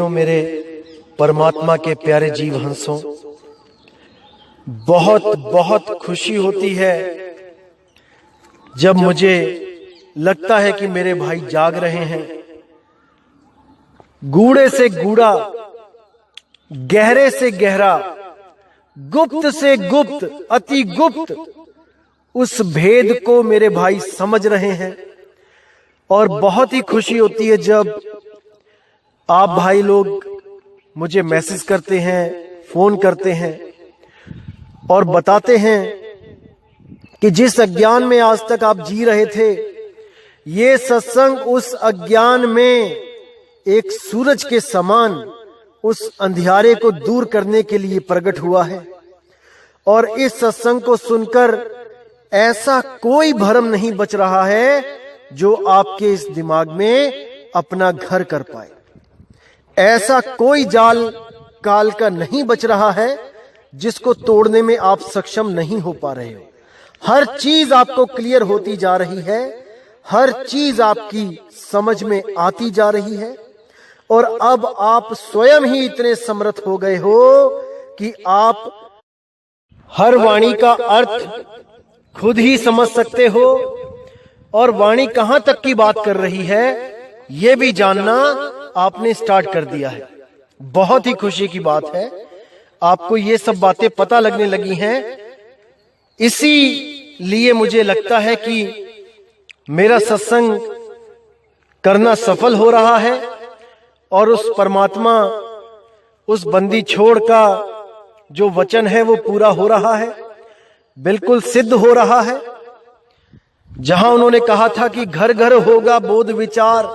मेरे परमात्मा के प्यारे जीव हंसों, बहुत बहुत खुशी होती है जब मुझे लगता है कि मेरे भाई जाग रहे हैं। गूढ़े से गूढ़ा, गहरे से गहरा, गुप्त से गुप्त, अति गुप्त उस भेद को मेरे भाई समझ रहे हैं। और बहुत ही खुशी होती है जब आप भाई लोग मुझे मैसेज करते हैं, फोन करते हैं और बताते हैं कि जिस अज्ञान में आज तक आप जी रहे थे, ये सत्संग उस अज्ञान में एक सूरज के समान उस अंधियारे को दूर करने के लिए प्रकट हुआ है। और इस सत्संग को सुनकर ऐसा कोई भ्रम नहीं बच रहा है जो आपके इस दिमाग में अपना घर कर पाए। ऐसा कोई जाल काल का नहीं बच रहा है जिसको तोड़ने में आप सक्षम नहीं हो पा रहे हो। हर चीज आपको क्लियर होती जा रही है, हर चीज आपकी समझ में आती जा रही है। और अब आप स्वयं ही इतने समर्थ हो गए हो कि आप हर वाणी का अर्थ खुद ही समझ सकते हो और वाणी कहां तक की बात कर रही है यह भी जानना आपने स्टार्ट कर दिया है। बहुत ही खुशी की बात है, आपको ये सब बातें पता लगने लगी हैं। इसीलिए मुझे लगता है कि मेरा सत्संग करना सफल हो रहा है और उस परमात्मा, उस बंदी छोड़ का जो वचन है वो पूरा हो रहा है, बिल्कुल सिद्ध हो रहा है। जहां उन्होंने कहा था कि घर घर होगा बोध विचार,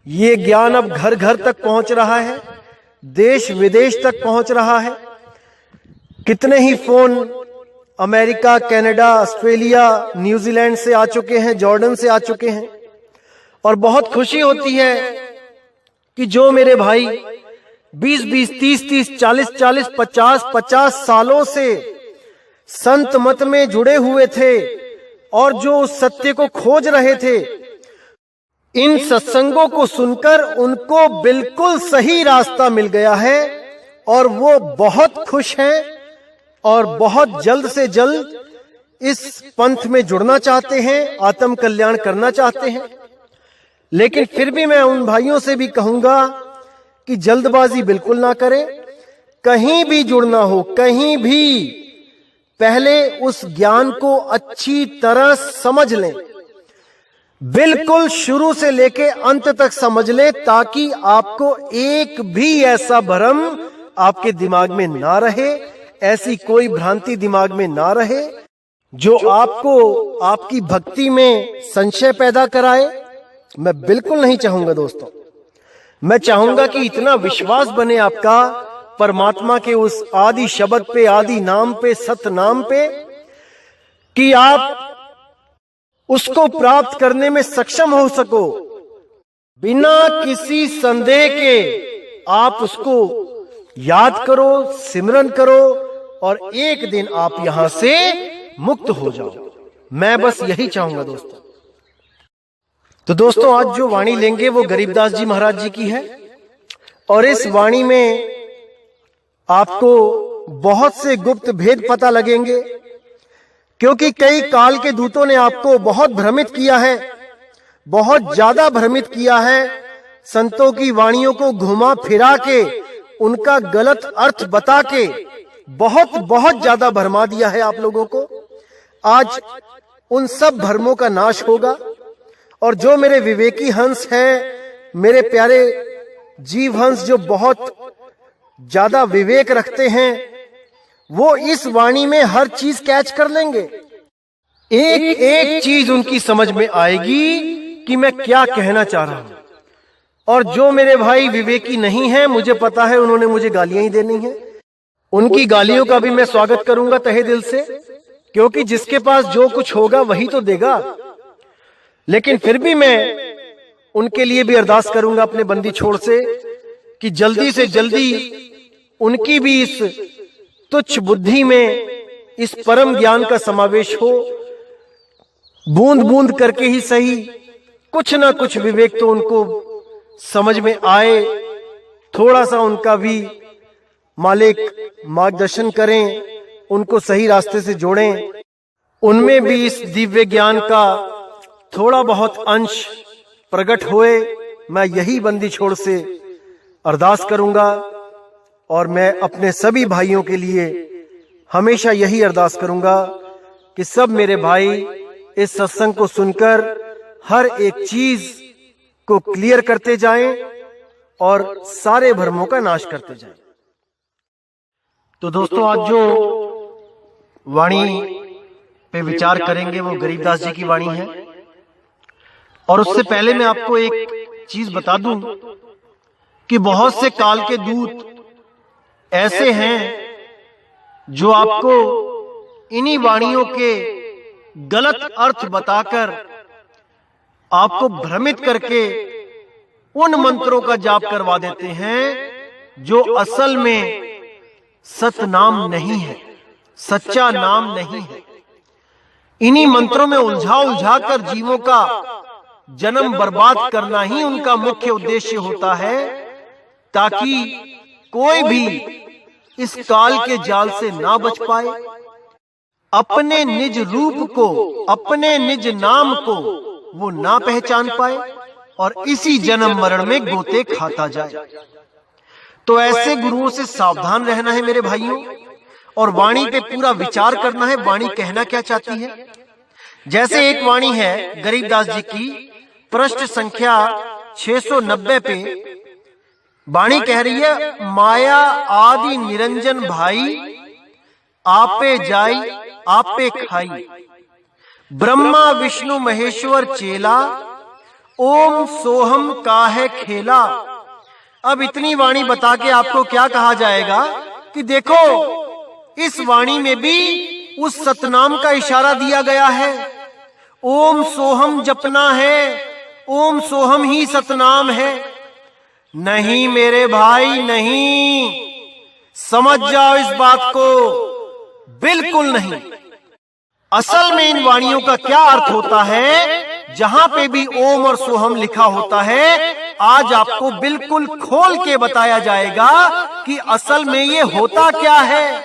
ये ज्ञान अब घर घर तक पहुंच रहा है, देश विदेश तक पहुंच रहा है। कितने ही phone America, Canada, Australia, New Zealand से आ चुके हैं, जॉर्डन से आ चुके हैं। और बहुत खुशी होती है कि जो मेरे भाई 20-20, 30-30, 40-40, 50-50 सालों से संत मत में जुड़े हुए थे और जो उस सत्य को खोज रहे थे, इन सत्संगों को सुनकर उनको बिल्कुल सही रास्ता मिल गया है और वो बहुत खुश हैं और बहुत जल्द से जल्द इस पंथ में जुड़ना चाहते हैं, आत्म कल्याण करना चाहते हैं। लेकिन फिर भी मैं उन भाइयों से भी कहूंगा कि जल्दबाजी बिल्कुल ना करें। कहीं भी जुड़ना हो, कहीं भी, पहले उस ज्ञान को अच्छी तरह समझ लें, बिल्कुल शुरू से लेके अंत तक समझ लें, ताकि आपको एक भी ऐसा भ्रम आपके दिमाग में ना रहे, ऐसी कोई भ्रांति दिमाग में ना रहे जो आपको आपकी भक्ति में संशय पैदा कराए। मैं बिल्कुल नहीं चाहूंगा दोस्तों। मैं चाहूंगा कि इतना विश्वास बने आपका परमात्मा के उस आदि शब्द पे, आदि नाम पे, सत नाम पे, कि आप उसको प्राप्त करने में सक्षम हो सको। बिना किसी संदेह के आप उसको याद करो, सिमरन करो और एक दिन आप यहां से मुक्त हो जाओ। मैं बस यही चाहूंगा दोस्तों। तो दोस्तों, आज जो वाणी लेंगे वो गरीबदास जी महाराज जी की है और इस वाणी में आपको बहुत से गुप्त भेद पता लगेंगे, क्योंकि कई काल के दूतों ने आपको बहुत भ्रमित किया है, बहुत ज्यादा भ्रमित किया है। संतों की वाणियों को घुमा फिरा के, उनका गलत अर्थ बता के बहुत बहुत ज्यादा भरमा दिया है आप लोगों को। आज उन सब भ्रमों का नाश होगा और जो मेरे विवेकी हंस हैं, मेरे प्यारे जीव हंस जो बहुत ज्यादा विवेक रखते हैं, वो इस वाणी में हर चीज कैच कर लेंगे। एक एक चीज उनकी समझ में आएगी कि मैं क्या कहना चाह रहा हूं। और जो मेरे भाई विवेकी नहीं है, मुझे पता है उन्होंने मुझे गालियां ही देनी है। उनकी गालियों का भी मैं स्वागत करूंगा तहे दिल से, क्योंकि जिसके पास जो कुछ होगा वही तो देगा। लेकिन फिर भी मैं उनके लिए भी अरदास करूंगा अपने बंदी छोड़ से कि जल्दी से जल्दी उनकी भी इस तुच्छ बुद्धि में इस परम ज्ञान का समावेश हो। बूंद बूंद करके ही सही, कुछ ना कुछ विवेक तो उनको समझ में आए थोड़ा सा उनका भी मालिक मार्गदर्शन करें, उनको सही रास्ते से जोड़ें, उनमें भी इस दिव्य ज्ञान का थोड़ा बहुत अंश प्रकट होए। मैं यही बंदी छोड़ से अरदास करूंगा और मैं अपने सभी भाइयों के लिए हमेशा यही अरदास करूंगा कि सब मेरे भाई इस सत्संग को सुनकर हर एक चीज को क्लियर करते जाएं और सारे भ्रमों का नाश करते जाएं। तो दोस्तों, आज जो वाणी पे विचार करेंगे वो गरीबदास जी की वाणी है। और उससे पहले मैं आपको एक चीज बता दूं कि बहुत से काल के दूत ऐसे हैं जो आपको इन्हीं वाणियों के गलत अर्थ बताकर आपको भ्रमित करके उन मंत्रों का जाप करवा देते हैं जो असल में सतनाम नहीं है, सच्चा नाम नहीं है। इन्हीं मंत्रों में उलझा कर जीवों का जन्म बर्बाद करना ही उनका मुख्य उद्देश्य होता है, ताकि कोई भी इस काल के जाल से ना बच पाए, अपने निज रूप को, अपने निज नाम को वो ना पहचान पाए और इसी जन्म मरण में गोते खाता जाए। तो ऐसे गुरुओं से सावधान रहना है मेरे भाइयों, और वाणी पे पूरा विचार करना है, वाणी कहना क्या चाहती है। जैसे एक वाणी है गरीबदास जी की, पृष्ठ संख्या 690 पे वाणी कह रही है, माया आदि निरंजन भाई आपे जाई आपे खाई, ब्रह्मा विष्णु महेश्वर चेला, ओम सोहम काहे खेला। अब इतनी वाणी बता के आपको क्या कहा जाएगा कि देखो इस वाणी में भी उस सतनाम का इशारा दिया गया है। ओम सोहम जपना है, ओम सोहम ही सतनाम है। नहीं मेरे भाई नहीं, समझ जाओ इस बात को, बिल्कुल नहीं। असल में इन वाणियों का क्या अर्थ होता है, जहां पे भी ओम और सोहम लिखा होता है, आज आपको बिल्कुल खोल के बताया जाएगा कि असल में ये होता क्या है,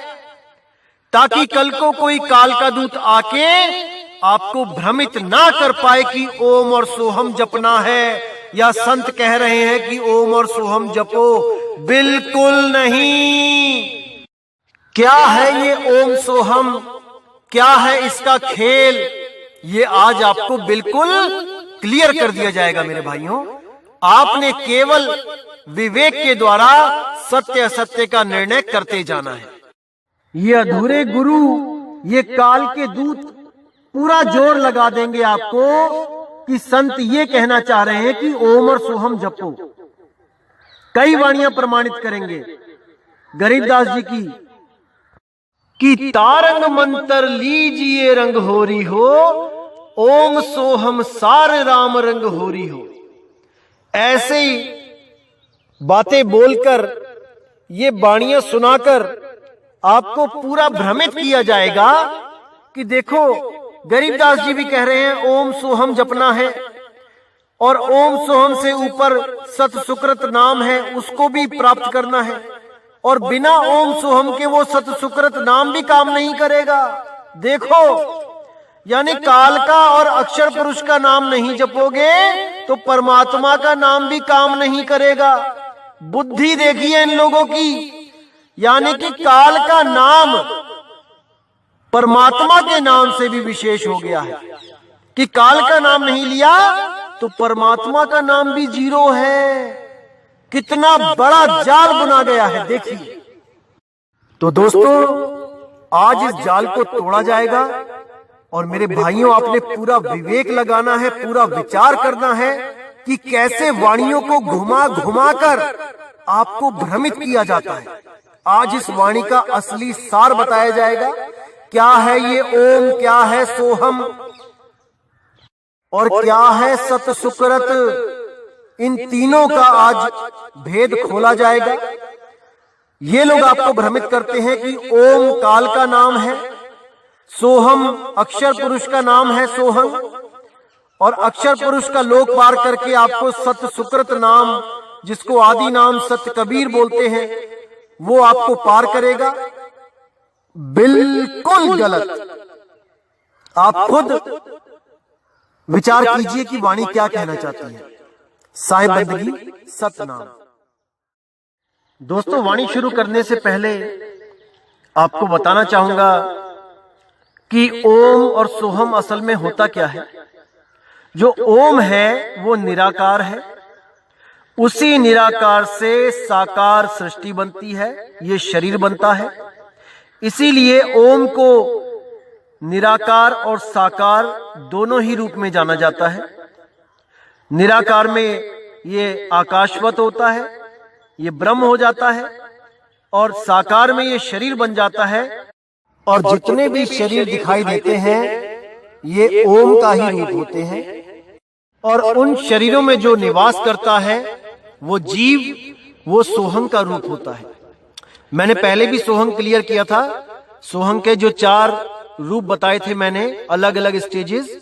ताकि कल को कोई काल का दूत आके आपको भ्रमित ना कर पाए कि ओम और सोहम जपना है, या संत कह रहे हैं कि ओम और सोहम जपो। बिल्कुल नहीं। क्या है ये ओम सोहम, क्या है इसका खेल, ये आज आपको बिल्कुल क्लियर कर दिया जाएगा मेरे भाइयों। आपने केवल विवेक के द्वारा सत्य असत्य का निर्णय करते जाना है। ये अधूरे गुरु, ये काल के दूत पूरा जोर लगा देंगे आपको कि संत ये कहना चाह रहे हैं कि ओम और सोहम जपो। कई वाणियां प्रमाणित करेंगे गरीबदास जी की कि तारंग मंत्र लीजिए रंग होरी हो, ओम सोहम सार राम रंग होरी हो। ऐसे ही बातें बोलकर, ये वाणियां सुनाकर आपको पूरा भ्रमित किया जाएगा कि देखो गरीबदास जी भी कह रहे हैं ओम सोहम जपना है, और ओम सोहम से ऊपर सत सुकृत नाम है उसको भी प्राप्त करना है, और बिना ओम सोहम के वो सत सुकृत नाम भी काम नहीं करेगा। देखो, यानी काल का और अक्षर पुरुष का नाम नहीं जपोगे तो परमात्मा का नाम भी काम नहीं करेगा। बुद्धि देखिए इन लोगों की, यानी कि काल का नाम परमात्मा के नाम से भी विशेष हो गया है कि काल का नाम नहीं लिया तो परमात्मा का नाम भी जीरो है। कितना बड़ा जाल बुना गया है देखिए। तो दोस्तों, आज इस जाल को तोड़ा जाएगा, और मेरे भाइयों आपने पूरा विवेक लगाना है, पूरा विचार करना है कि कैसे वाणियों को घुमा घुमा कर आपको भ्रमित किया जाता है। आज इस वाणी का असली सार बताया जाएगा। क्या है ये ओम, क्या है सोहम, और क्या है सत सुकृत, इन तीनों का आज भेद खोला जाएगा। ये लोग आपको भ्रमित करते हैं कि ओम काल का नाम है, सोहम अक्षर पुरुष का नाम है सोहम, और अक्षर पुरुष का लोक पार करके आपको सत सुकृत नाम जिसको आदि नाम सत कबीर बोलते हैं, वो आपको पार करेगा? बिल्कुल गलत। आप खुद विचार कीजिए कि वाणी क्या कहना चाहती है। साहिब बंदगी सतनाम। दोस्तों, वाणी शुरू करने से पहले आपको बताना चाहूंगा कि ओम और सोहम असल में होता क्या है। जो ओम है वो निराकार है, उसी निराकार से साकार सृष्टि बनती है, ये शरीर बनता है। इसीलिए ओम को निराकार और साकार दोनों ही रूप में जाना जाता है। निराकार में ये आकाशवत होता है, ये ब्रह्म हो जाता है, और साकार में ये शरीर बन जाता है। और जितने भी शरीर दिखाई देते हैं ये ओम का ही रूप होते हैं। और उन शरीरों में जो निवास करता है वो जीव, वो सोहम का रूप होता है। मैंने पहले भी सोहम क्लियर किया था। सोहम के जो 4 रूप बताए थे मैंने, अलग अलग स्टेजेस,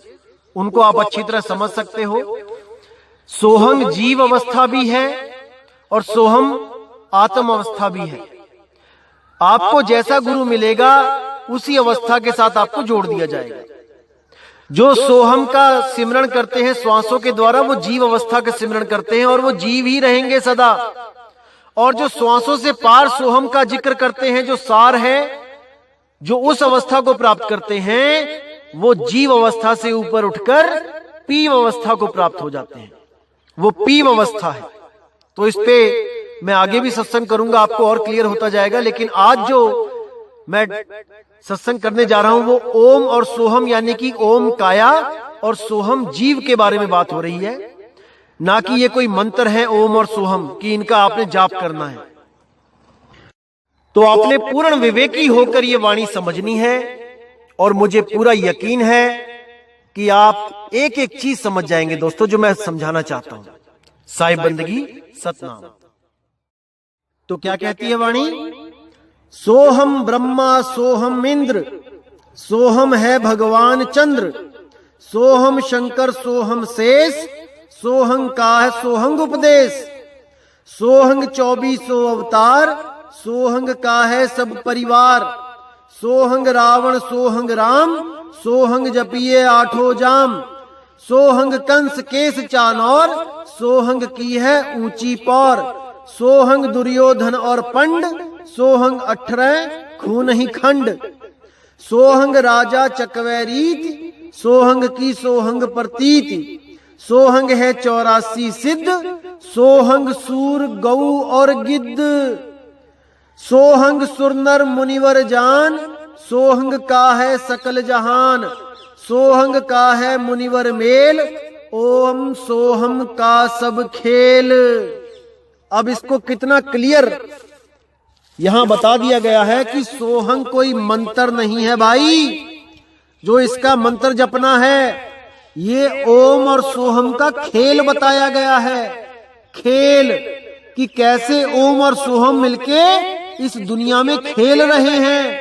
उनको आप अच्छी तरह समझ सकते हो। सोहम जीव अवस्था भी है और सोहम आत्म अवस्था भी है। आपको जैसा गुरु मिलेगा उसी अवस्था के साथ आपको जोड़ दिया जाएगा। जो सोहम का सिमरण करते हैं श्वासों के द्वारा, वो जीव अवस्था का सिमरण करते हैं और वो जीव ही रहेंगे सदा। और जो श्वासों से पार सोहम का जिक्र करते हैं, जो सार है, जो उस अवस्था को प्राप्त करते हैं, वो जीव अवस्था से ऊपर उठकर पीव अवस्था को प्राप्त हो जाते हैं। वो पीव अवस्था है। तो इस पे मैं आगे भी सत्संग करूंगा, आपको और क्लियर होता जाएगा। लेकिन आज जो मैं सत्संग करने जा रहा हूं वो ओम और सोहम, यानी कि ओम काया और सोहम जीव के बारे में बात हो रही है। ना कि ये कोई मंत्र है ओम और सोहम कि इनका आपने जाप करना है। तो आपने पूर्ण विवेकी होकर ये वाणी समझनी है। और मुझे पूरा यकीन है कि आप एक एक चीज समझ जाएंगे दोस्तों, जो मैं समझाना चाहता हूं। साहिब बंदगी सतनाम। तो क्या कहती है वाणी? सोहम ब्रह्मा सोहम इंद्र, सोहम है भगवान चंद्र, सोहम शंकर सोहम शेष, सोहं का है सोहंग उपदेश, सोहंग 2400 अवतार, सोहंग का है सब परिवार, सोहंग रावण सोहंग राम, सोहंग जपिए 8 जाम, सोहंग कंस केस चानौर, सोहंग की है ऊंची पौर, सोहंग दुर्योधन और पंड, सोहंग 18 खून ही खंड, सोहंग राजा चकवैरीत, सोहंग की सोहंग प्रतीत, सोहंग है 84 सिद्ध, सोहंग सूर गौ और गिद्ध, सोहंग सुरनर मुनिवर जान, सोहंग का है सकल जहान, सोहंग का है मुनिवर मेल, ओम सोहम का सब खेल। अब इसको कितना क्लियर यहां बता दिया गया है कि सोहंग कोई मंत्र नहीं है भाई, जो इसका मंत्र जपना है। ये ओम और सोहम का खेल बताया गया है। खेल कि कैसे ओम और सोहम मिलके इस दुनिया में खेल रहे हैं।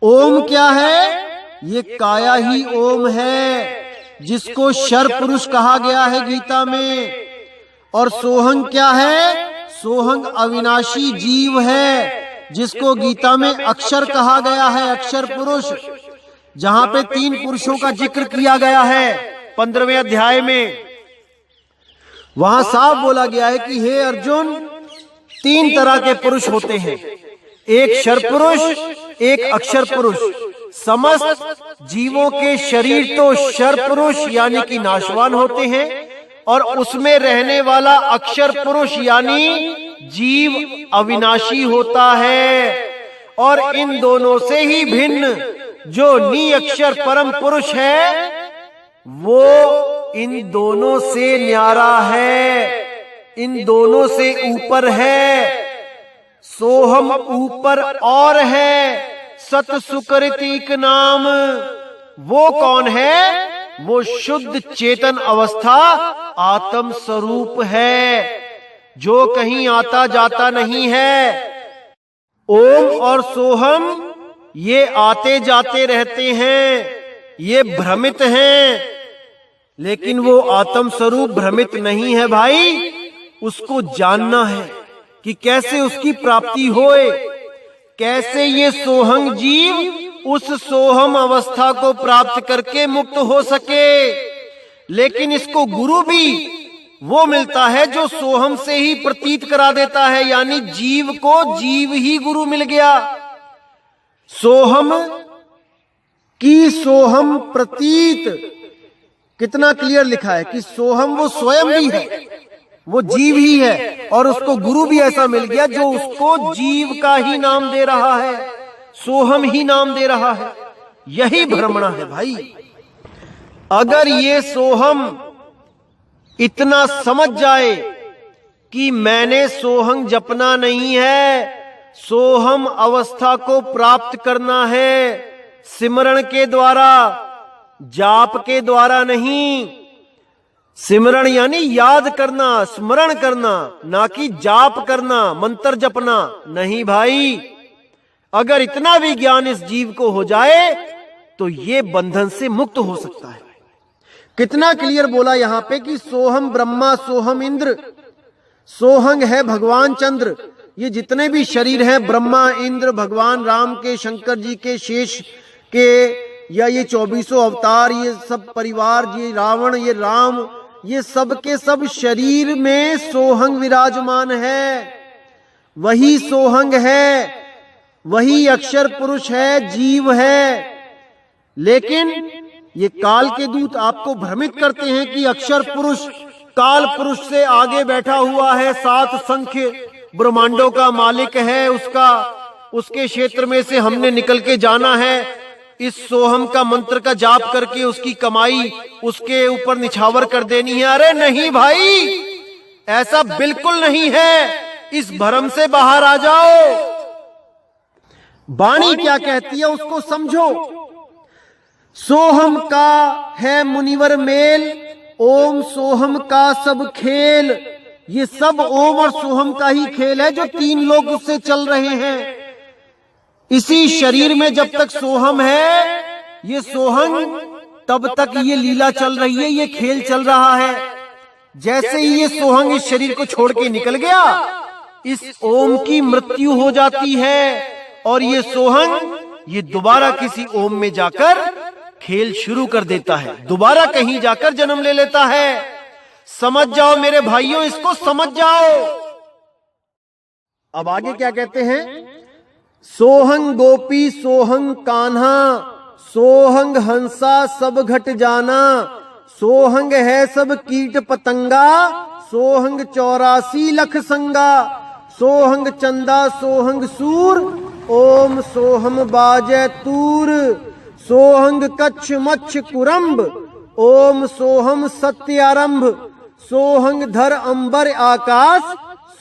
ओम क्या है? ये काया ही ओम है, जिसको शर पुरुष कहा गया है गीता में। और सोहंग क्या है? सोहंग अविनाशी जीव है, जिसको गीता में अक्षर कहा गया है, अक्षर पुरुष। जहां पे 3 पुरुषों का जिक्र किया गया है 15वें अध्याय में, वहां साफ बोला गया है कि हे अर्जुन, 3 तरह के पुरुष होते हैं, एक शर पुरुष, एक अक्षर पुरुष। समस्त जीवों के शरीर तो शर पुरुष यानी कि नाशवान होते हैं, और उसमें रहने वाला अक्षर पुरुष यानी जीव अविनाशी होता है। और इन दोनों से ही भिन्न जो निअक्षर परम पुरुष है, वो इन दोनों से न्यारा है, इन दोनों से ऊपर है। सोहम ऊपर और है, सत सुकृतिक नाम। वो कौन है? वो शुद्ध चेतन अवस्था आत्म स्वरूप है, जो कहीं आता जाता नहीं है। ओम और सोहम ये आते जाते रहते हैं, ये भ्रमित हैं, लेकिन वो आत्म स्वरूप भ्रमित नहीं है भाई। उसको जानना है कि कैसे उसकी प्राप्ति होए, कैसे ये सोहंग जीव उस सोहम अवस्था को प्राप्त करके मुक्त हो सके। लेकिन इसको गुरु भी वो मिलता है जो सोहम से ही प्रतीत करा देता है, यानी जीव को जीव ही गुरु मिल गया। सोहम की सोहम प्रतीत, कितना क्लियर लिखा है कि सोहम वो स्वयं भी है, वो जीव ही है, और उसको गुरु भी ऐसा मिल गया जो उसको जीव का ही नाम दे रहा है, सोहम ही नाम दे रहा है। यही भ्रमणा है भाई। अगर ये सोहम इतना समझ जाए कि मैंने सोहंग जपना नहीं है, सोहम अवस्था को प्राप्त करना है सिमरण के द्वारा, जाप के द्वारा नहीं। सिमरण यानी याद करना, स्मरण करना, ना कि जाप करना, मंत्र जपना नहीं भाई। अगर इतना भी ज्ञान इस जीव को हो जाए तो ये बंधन से मुक्त हो सकता है। कितना क्लियर बोला यहां पे कि सोहम ब्रह्मा, सोहम इंद्र, सोहंग है भगवान चंद्र। ये जितने भी शरीर हैं, ब्रह्मा, इंद्र, भगवान राम के, शंकर जी के, शेष के, या ये 24 अवतार, ये सब परिवार, ये रावण, ये राम, ये सब के सब शरीर में सोहंग विराजमान है। वही सोहंग है, वही अक्षर पुरुष है, जीव है। लेकिन ये काल के दूत आपको भ्रमित करते हैं कि अक्षर पुरुष काल पुरुष से आगे बैठा हुआ है, 7 संख्य ब्रह्मांडों का मालिक है, उसके क्षेत्र में से हमने निकल के जाना है, इस सोहम का मंत्र का जाप करके उसकी कमाई उसके ऊपर निछावर कर देनी है। अरे नहीं भाई, ऐसा बिल्कुल नहीं है। इस भ्रम से बाहर आ जाओ। वाणी क्या कहती है उसको समझो। सोहम का है मुनिवर मेल, ओम सोहम का सब खेल। ये सब ओम और सोहम का ही खेल है जो 3 लोग उससे चल रहे हैं। इसी शरीर में जब तक सोहम है, ये सोहंग, तब तक ये लीला चल रही है, ये खेल चल रहा है। जैसे ही ये सोहंग इस शरीर को छोड़ के निकल गया, इस ओम की मृत्यु हो जाती है और ये सोहंग ये दोबारा किसी ओम में जाकर खेल शुरू कर देता है, दोबारा कहीं जाकर जन्म ले लेता है। समझ जाओ मेरे भाइयों, इसको समझ जाओ। अब आगे क्या कहते हैं? सोहंग गोपी सोहंग कान्हा, सोहंग हंसा सब घट जाना। सोहंग है सब कीट पतंगा, सोहंग 84 लख संगा। सोहंग चंदा सोहंग सूर, ओम सोहम बाजै तूर। सोहंग कच्छ मच्छ कुरंब, ओम सोहम सत्य आरंभ। सोहंग धर अंबर आकाश,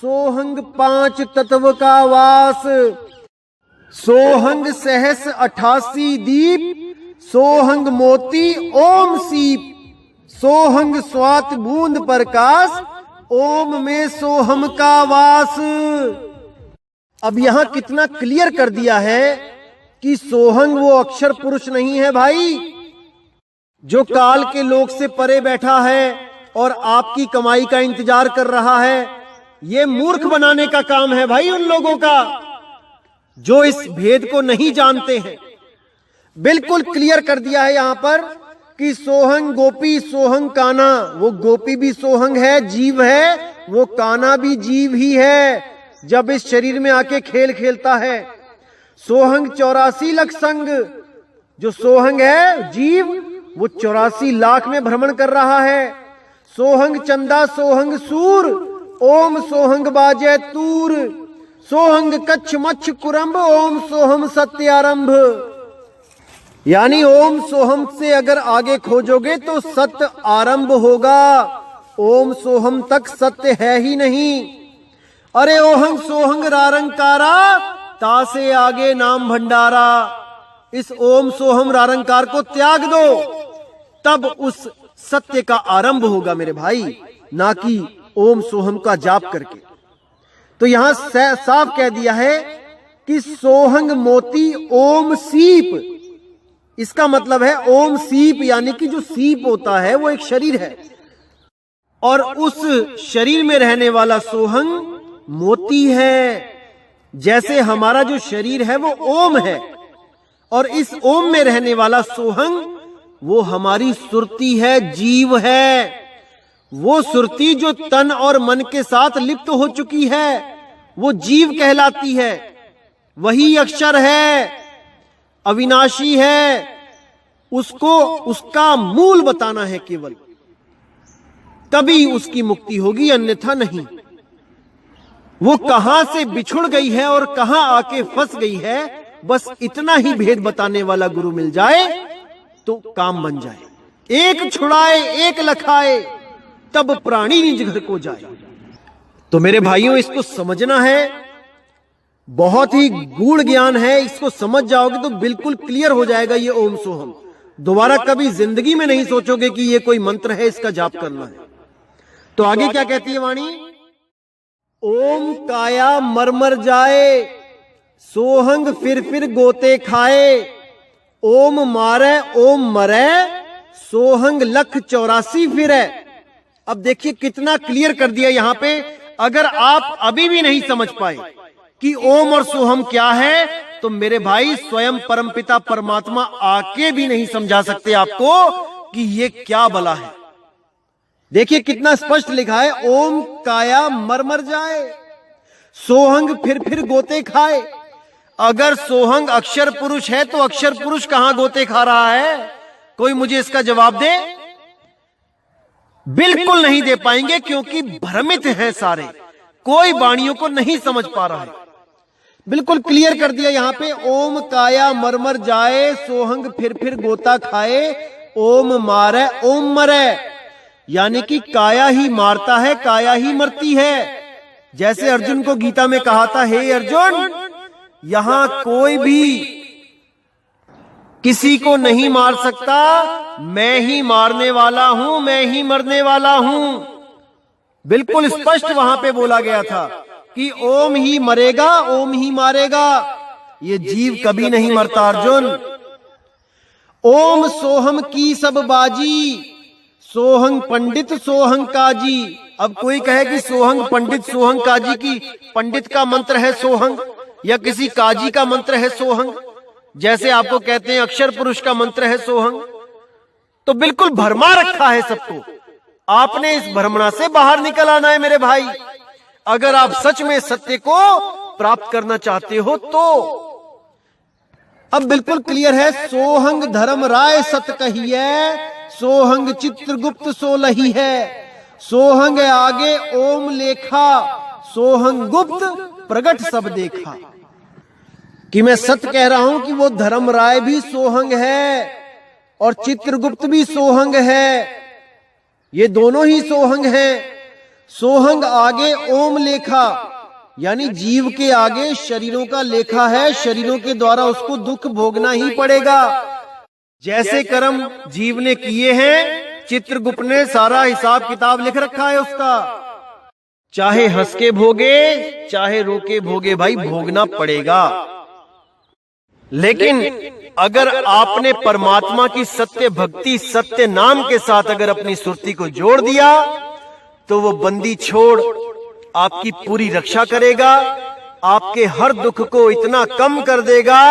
सोहंग 5 तत्व का वास। सोहंग सहस 88 दीप, सोहंग मोती ओम सीप। सोहंग स्वात बूंद प्रकाश, ओम में सोहम का वास। अब यहां कितना क्लियर कर दिया है कि सोहंग वो अक्षर पुरुष नहीं है भाई, जो काल के लोक से परे बैठा है और आपकी कमाई का इंतजार कर रहा है। ये मूर्ख बनाने का काम है भाई उन लोगों का जो इस भेद को नहीं जानते हैं। बिल्कुल क्लियर कर दिया है यहां पर कि सोहंग गोपी सोहंग कान्हा, वो गोपी भी सोहंग है, जीव है, वो कान्हा भी जीव ही है जब इस शरीर में आके खेल खेलता है। सोहंग 84 लख संग, जो सोहंग है जीव, वो 84 लाख में भ्रमण कर रहा है। सोहंग चंदा सोहंग सूर, ओम सोहंग बाजै तूर। सोहंग कच्छ मच्छ कुरंब, ओम सोहम सत्य आरंभ। यानी ओम सोहम से अगर आगे खोजोगे तो सत्य आरंभ होगा, ओम सोहम तक सत्य है ही नहीं। अरे ओहंग सोहंग रारंकारा, ता से आगे नाम भंडारा। इस ओम सोहम रारंकार को त्याग दो, तब उस सत्य का आरंभ होगा मेरे भाई, ना कि ओम सोहम का जाप करके। तो यहां साफ कह दिया है कि सोहंग मोती ओम सीप। इसका मतलब है ओम सीप, यानी कि जो सीप होता है वो एक शरीर है। और उस शरीर में रहने वाला सोहंग मोती है। जैसे हमारा जो शरीर है वो ओम है, और इस ओम में रहने वाला सोहंग वो हमारी सुरती है, जीव है। वो सुरती जो तन और मन के साथ लिप्त हो चुकी है वो जीव कहलाती है। वही अक्षर है, अविनाशी है। उसको उसका मूल बताना है केवल, तभी उसकी मुक्ति होगी, अन्यथा नहीं। वो कहां से बिछुड़ गई है और कहां आके फंस गई है, बस इतना ही भेद बताने वाला गुरु मिल जाए तो काम बन जाए। एक छुड़ाए एक लखाए, तब प्राणी निज घर को जाए। तो मेरे भाइयों, इसको समझना है, बहुत ही गूढ़ ज्ञान है। इसको समझ जाओगे तो बिल्कुल क्लियर हो जाएगा ये ओम सोहम। दोबारा कभी जिंदगी में नहीं सोचोगे कि ये कोई मंत्र है, इसका जाप करना है। तो आगे क्या कहती है वाणी? ओम काया मरमर जाए, सोहंग फिर गोते खाए। ओम मारे ओम मरे, सोहंग लख 84 फिरे। अब देखिए कितना क्लियर कर दिया यहां पे। अगर आप अभी भी नहीं समझ पाए कि ओम और सोहम क्या है, तो मेरे भाई स्वयं परमपिता परमात्मा आके भी नहीं समझा सकते आपको कि ये क्या बला है। देखिए कितना स्पष्ट लिखा है, ओम काया मरमर जाए, सोहंग फिर गोते खाए। अगर सोहंग अक्षर पुरुष है तो अक्षर पुरुष कहां गोते खा रहा है? कोई मुझे इसका जवाब दे। बिल्कुल नहीं दे पाएंगे, क्योंकि भ्रमित हैं सारे, कोई वाणियों को नहीं समझ पा रहा है। बिल्कुल क्लियर कर दिया यहां पे, ओम काया मरमर जाए, सोहंग फिर गोता खाए। ओम मारे ओम मरे, यानी कि काया ही मारता है, काया ही मरती है। जैसे अर्जुन को गीता में कहा था, हे अर्जुन, यहां कोई भी किसी को नहीं मार सकता, मैं ही मारने वाला हूं, मैं ही मरने वाला हूं। बिल्कुल स्पष्ट वहां पे बोला गया था कि ओम ही मरेगा, ओम ही मारेगा। ये जीव कभी नहीं मरता अर्जुन। ओम सोहम की सब बाजी, सोहंग पंडित सोहंग काजी। अब कोई कहे कि सोहंग पंडित सोहंग काजी की पंडित का मंत्र है सोहंग, या किसी काजी का मंत्र है सोहंग, जैसे आपको कहते हैं अक्षर पुरुष का मंत्र है सोहंग, तो बिल्कुल भरमा रखा है सबको। आपने इस भ्रमणा से बाहर निकल आना है मेरे भाई, अगर आप सच में सत्य को प्राप्त करना चाहते हो तो। अब बिल्कुल क्लियर है, सोहंग धर्म राय सत कहिए, सोहंग चित्रगुप्त सोलही है। सोहंग आगे ओम लेखा, सोहंग गुप्त प्रगट सब देखा। कि मैं सत्य कह रहा हूं कि वो धर्म राय भी सोहंग है और चित्रगुप्त भी सोहंग है, ये दोनों ही सोहंग हैं। सोहंग आगे ओम लेखा, यानी जीव के आगे शरीरों का लेखा है, शरीरों के द्वारा उसको दुख भोगना ही पड़ेगा। जैसे कर्म जीव ने किए हैं, चित्रगुप्त ने सारा हिसाब किताब लिख रखा है उसका। चाहे हंस के भोगे चाहे रो के भोगे, भाई भोगना पड़ेगा। लेकिन अगर आपने परमात्मा की सत्य भक्ति, सत्य नाम के साथ अगर अपनी सुरती को जोड़ दिया, तो वो बंदी छोड़ आपकी पूरी रक्षा करेगा, आपके हर दुख को इतना कम कर देगा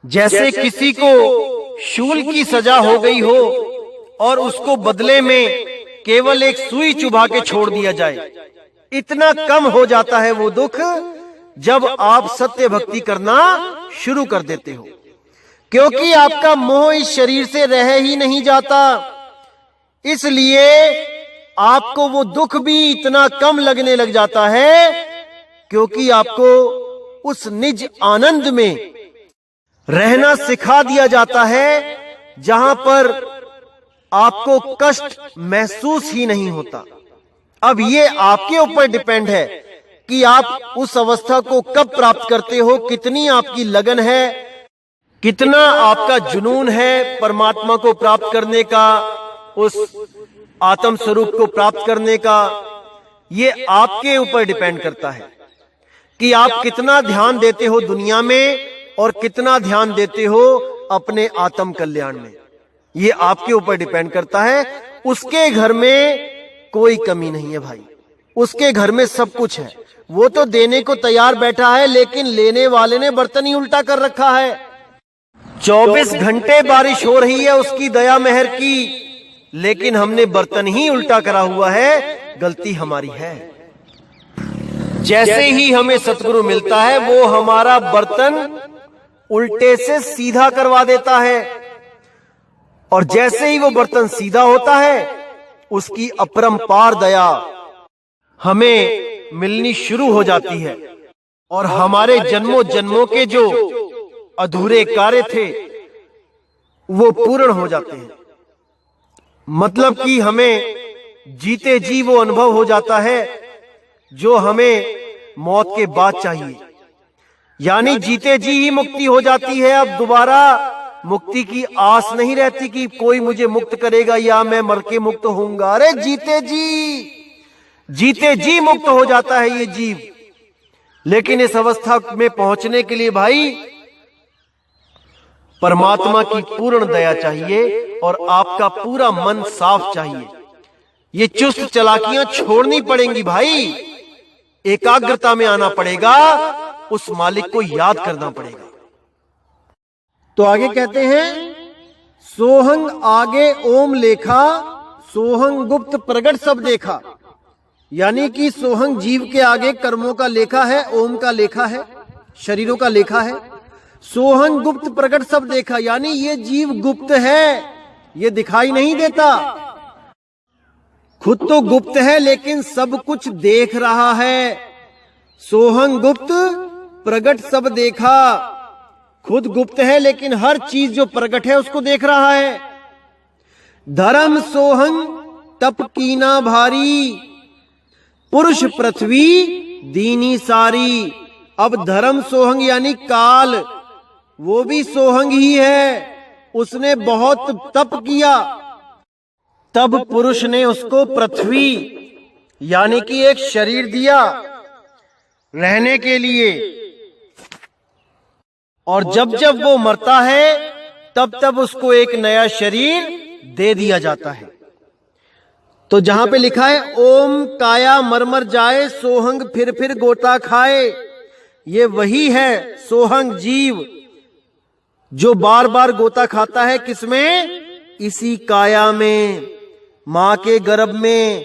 जैसे किसी को शूल की सजा हो गई हो और उसको बदले में केवल एक सुई चुभा के छोड़ दिया जाए। इतना कम हो जाता है वो दुख जब आप सत्य भक्ति करना शुरू कर देते हो, क्योंकि आपका मोह इस शरीर से रह ही नहीं जाता। इसलिए आपको वो दुख भी इतना कम लगने लग जाता है, क्योंकि आपको उस निज आनंद में रहना सिखा दिया जाता है, जहां पर आपको कष्ट महसूस ही नहीं होता। अब ये आपके ऊपर डिपेंड है कि आप उस अवस्था को कब प्राप्त करते हो, कितनी आपकी लगन है, कितना आपका जुनून है परमात्मा को प्राप्त करने का, उस आत्म स्वरूप को प्राप्त करने का। ये आपके ऊपर डिपेंड करता है कि आप कितना ध्यान देते हो दुनिया में और कितना ध्यान देते हो अपने आत्म कल्याण में। ये आपके ऊपर डिपेंड करता है। उसके घर में कोई कमी नहीं है भाई। उसके घर में सब कुछ है, वो तो देने को तैयार बैठा है, लेकिन लेने वाले ने बर्तन ही उल्टा कर रखा है। 24 घंटे बारिश हो रही है उसकी दया मेहर की, लेकिन हमने बर्तन ही उल्टा करा हुआ है। गलती हमारी है। जैसे ही हमें सतगुरु मिलता है वो हमारा बर्तन उल्टे से सीधा करवा देता है, और जैसे ही वो बर्तन सीधा होता है उसकी अपरंपार दया हमें मिलनी शुरू हो जाती है, और हमारे जन्मों जन्मों के जो अधूरे कार्य थे वो पूर्ण हो जाते हैं। मतलब कि हमें जीते जी वो अनुभव हो जाता है जो हमें मौत के बाद चाहिए। यानी जीते जी ही मुक्ति हो जाती है। अब दोबारा मुक्ति की आस नहीं रहती कि कोई मुझे मुक्त करेगा या मैं मर के मुक्त होऊंगा। अरे जीते जी मुक्त हो जाता है ये जीव। लेकिन इस अवस्था में पहुंचने के लिए भाई परमात्मा की पूर्ण दया चाहिए और आपका पूरा मन साफ चाहिए। ये चुस्त चालाकियां छोड़नी पड़ेंगी भाई, एकाग्रता में आना पड़ेगा, उस मालिक को याद करना पड़ेगा। तो आगे कहते हैं, सोहंग आगे ओम लेखा, सोहंग गुप्त प्रगट सब देखा। यानी कि सोहंग जीव के आगे कर्मों का लेखा है, ओम का लेखा है, शरीरों का लेखा है। सोहंग गुप्त प्रकट सब देखा, यानी ये जीव गुप्त है, ये दिखाई नहीं देता। खुद तो गुप्त है लेकिन सब कुछ देख रहा है। सोहंग गुप्त प्रगट सब देखा, खुद गुप्त है लेकिन हर चीज जो प्रकट है उसको देख रहा है। धर्म सोहंग तप कीना भारी, पुरुष पृथ्वी दीनी सारी। अब धर्म सोहंग यानी काल, वो भी सोहंग ही है। उसने बहुत तप किया, तब पुरुष ने उसको पृथ्वी यानी कि एक शरीर दिया रहने के लिए, और जब जब वो मरता है तब तब उसको एक नया शरीर दे दिया जाता है। तो जहां पे लिखा है ओम काया मरमर जाए, सोहंग फिर गोता खाए, ये वही है सोहंग जीव जो बार बार गोता खाता है। किसमें? इसी काया में, मां के गर्भ में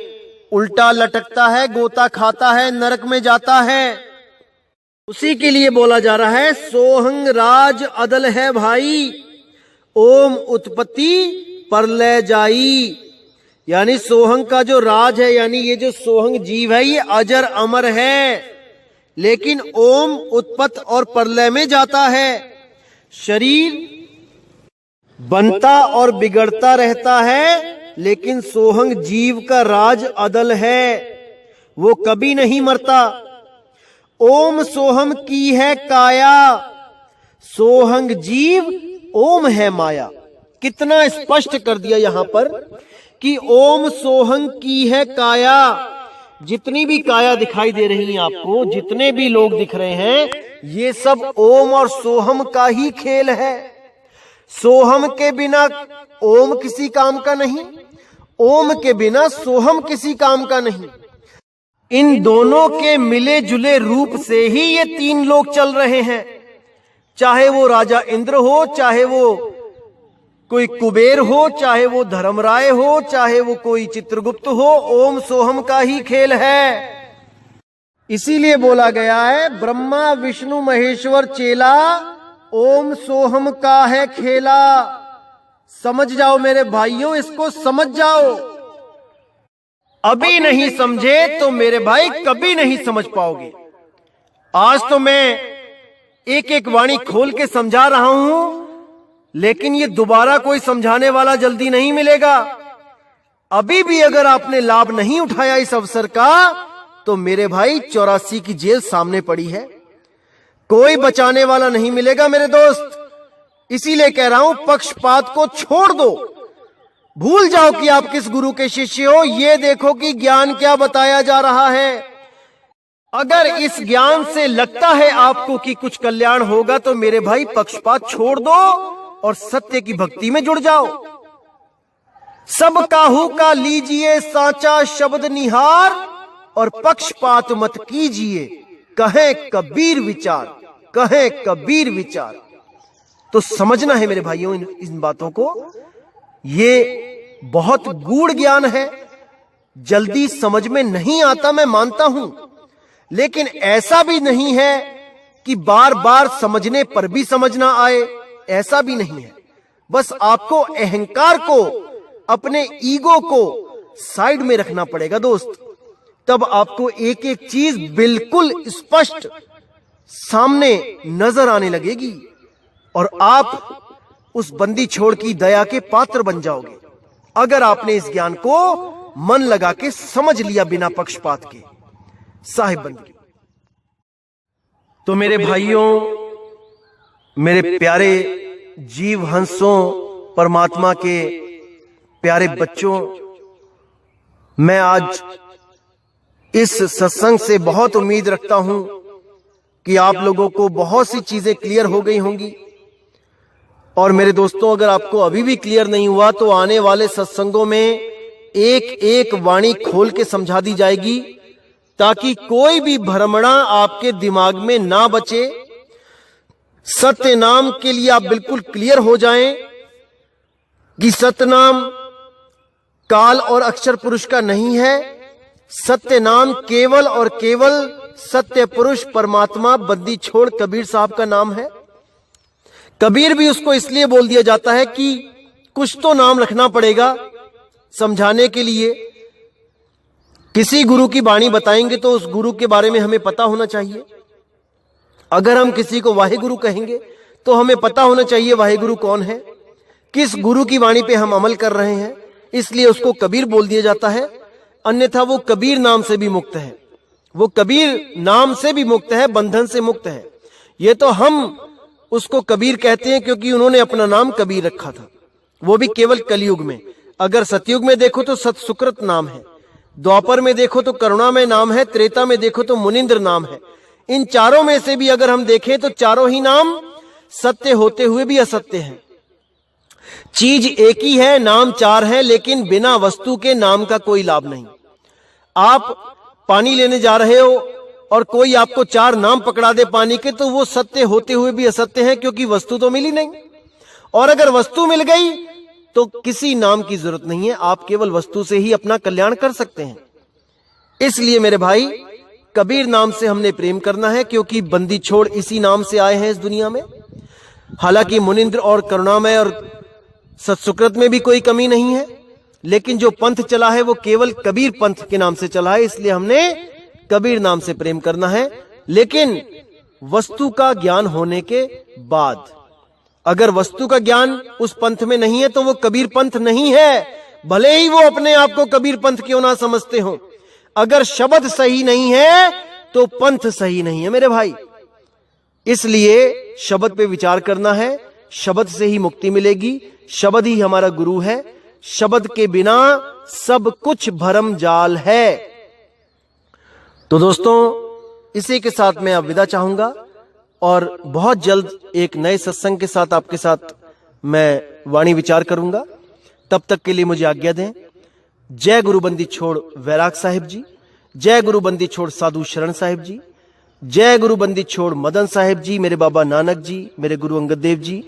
उल्टा लटकता है, गोता खाता है, नरक में जाता है। उसी के लिए बोला जा रहा है सोहंग राज अदल है भाई, ओम उत्पत्ति परलय जाई। यानी सोहंग का जो राज है, यानी ये जो सोहंग जीव है ये अजर अमर है, लेकिन ओम उत्पत्ति और परलय में जाता है। शरीर बनता और बिगड़ता रहता है, लेकिन सोहंग जीव का राज अदल है, वो कभी नहीं मरता। ओम सोहम की है काया, सोहंग जीव ओम है माया। कितना स्पष्ट कर दिया यहां पर कि ओम सोहंग की है काया। जितनी भी काया दिखाई दे रही है आपको, जितने भी लोग दिख रहे हैं, ये सब ओम और सोहम का ही खेल है। सोहम के बिना ओम किसी काम का नहीं, ओम के बिना सोहम किसी काम का नहीं। इन दोनों के मिले जुले रूप से ही ये तीन लोग चल रहे हैं। चाहे वो राजा इंद्र हो, चाहे वो कोई कुबेर हो, चाहे वो धर्मराय हो, चाहे वो कोई चित्रगुप्त हो, ओम सोहम का ही खेल है। इसीलिए बोला गया है ब्रह्मा विष्णु महेश्वर चेला, ओम सोहम का है खेला। समझ जाओ मेरे भाइयों, इसको समझ जाओ। अभी नहीं समझे तो मेरे भाई कभी नहीं समझ पाओगे। आज तो मैं एक एक वाणी खोल के समझा रहा हूं, लेकिन ये दोबारा कोई समझाने वाला जल्दी नहीं मिलेगा। अभी भी अगर आपने लाभ नहीं उठाया इस अवसर का, तो मेरे भाई 84 की जेल सामने पड़ी है, कोई बचाने वाला नहीं मिलेगा मेरे दोस्त। इसीलिए कह रहा हूं पक्षपात को छोड़ दो, भूल जाओ कि आप किस गुरु के शिष्य हो। ये देखो कि ज्ञान क्या बताया जा रहा है। अगर इस ज्ञान से लगता है आपको कि कुछ कल्याण होगा, तो मेरे भाई पक्षपात छोड़ दो और सत्य की भक्ति में जुड़ जाओ। सब काहू का लीजिए साचा शब्द निहार, और पक्षपात मत कीजिए कहे कबीर विचार, कहे कबीर विचार। तो समझना है मेरे भाइयों इन बातों को। ये बहुत गूढ़ ज्ञान है, जल्दी समझ में नहीं आता, मैं मानता हूं, लेकिन ऐसा भी नहीं है कि बार बार समझने पर भी समझ ना आए, ऐसा भी नहीं है। बस आपको अहंकार को, अपने ईगो को साइड में रखना पड़ेगा दोस्त, तब आपको एक एक चीज बिल्कुल स्पष्ट सामने नजर आने लगेगी और आप उस बंदी छोड़ की दया के पात्र बन जाओगे, अगर आपने इस ज्ञान को मन लगा के समझ लिया बिना पक्षपात के। साहिब बंदी। तो मेरे भाइयों, मेरे प्यारे जीव हंसों, परमात्मा के प्यारे बच्चों, मैं आज इस सत्संग से बहुत उम्मीद रखता हूं कि आप लोगों को बहुत सी चीजें क्लियर हो गई होंगी। और मेरे दोस्तों, अगर आपको अभी भी क्लियर नहीं हुआ तो आने वाले सत्संगों में एक एक वाणी खोल के समझा दी जाएगी, ताकि कोई भी भ्रमणा आपके दिमाग में ना बचे। सत्य नाम के लिए आप बिल्कुल क्लियर हो जाएं कि सत्य नाम काल और अक्षर पुरुष का नहीं है। सत्य नाम केवल और केवल सत्य पुरुष परमात्मा बंदी छोड़ कबीर साहब का नाम है। कबीर भी उसको इसलिए बोल दिया जाता है कि कुछ तो नाम रखना पड़ेगा समझाने के लिए। किसी गुरु की वाणी बताएंगे तो उस गुरु के बारे में हमें पता होना चाहिए। अगर हम किसी को वाहेगुरु कहेंगे तो हमें पता होना चाहिए वाहेगुरु कौन है, किस गुरु की वाणी पे हम अमल कर रहे हैं, इसलिए उसको कबीर बोल दिया जाता है। अन्यथा वो कबीर नाम से भी मुक्त है, वो कबीर नाम से भी मुक्त है, बंधन से मुक्त है। ये तो हम उसको कबीर कहते हैं क्योंकि उन्होंने अपना नाम कबीर रखा था, वो भी केवल कलयुग में। अगर सतयुग में देखो तो सत सुकृत नाम है, द्वापर में देखो तो करुणामय नाम है, त्रेता में देखो तो मुनिंद्र नाम है। इन चारों में से भी अगर हम देखें तो चारों ही नाम सत्य होते हुए भी असत्य हैं। चीज एक ही है, नाम चार है, लेकिन बिना वस्तु के नाम का कोई लाभ नहीं। आप पानी लेने जा रहे हो और कोई आपको चार नाम पकड़ा दे पानी के, तो वो सत्य होते हुए भी असत्य है, क्योंकि वस्तु तो मिली नहीं। और अगर वस्तु मिल गई तो किसी नाम की जरूरत नहीं है, आप केवल वस्तु से ही अपना कल्याण कर सकते हैं। इसलिए मेरे भाई, कबीर नाम से हमने प्रेम करना है, क्योंकि बंदी छोड़ इसी नाम से आए हैं इस दुनिया में। हालांकि मुनिंद्र और करुणामय और सत्सुकृत में भी कोई कमी नहीं है, लेकिन जो पंथ चला है वो केवल कबीर पंथ के नाम से चला है, इसलिए हमने कबीर नाम से प्रेम करना है। लेकिन वस्तु का ज्ञान होने के बाद, अगर वस्तु का ज्ञान उस पंथ में नहीं है तो वो कबीर पंथ नहीं है, भले ही वो अपने आप को कबीर पंथ क्यों ना समझते हो। अगर शब्द सही नहीं है तो पंथ सही नहीं है मेरे भाई। इसलिए शब्द पे विचार करना है, शब्द से ही मुक्ति मिलेगी, शब्द ही हमारा गुरु है। शब्द के बिना सब कुछ भरम जाल है। तो दोस्तों, इसी के साथ मैं अब विदा चाहूंगा और बहुत जल्द एक नए सत्संग के साथ आपके साथ मैं वाणी विचार करूंगा। तब तक के लिए मुझे आज्ञा दें। जय गुरु बंदी छोड़ वैराग साहिब जी, जय गुरु बंदी छोड़ साधु शरण साहिब जी, जय गुरु बंदी छोड़ मदन साहिब जी, मेरे बाबा नानक जी, मेरे गुरु अंगद देव जी।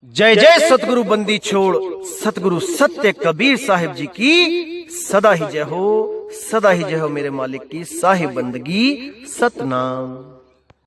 जय जय सतगुरु बंदी छोड़ सतगुरु सत्य कबीर साहिब जी की सदा ही जय हो, सदा ही जय हो मेरे मालिक की साहिब बंदगी सतनाम।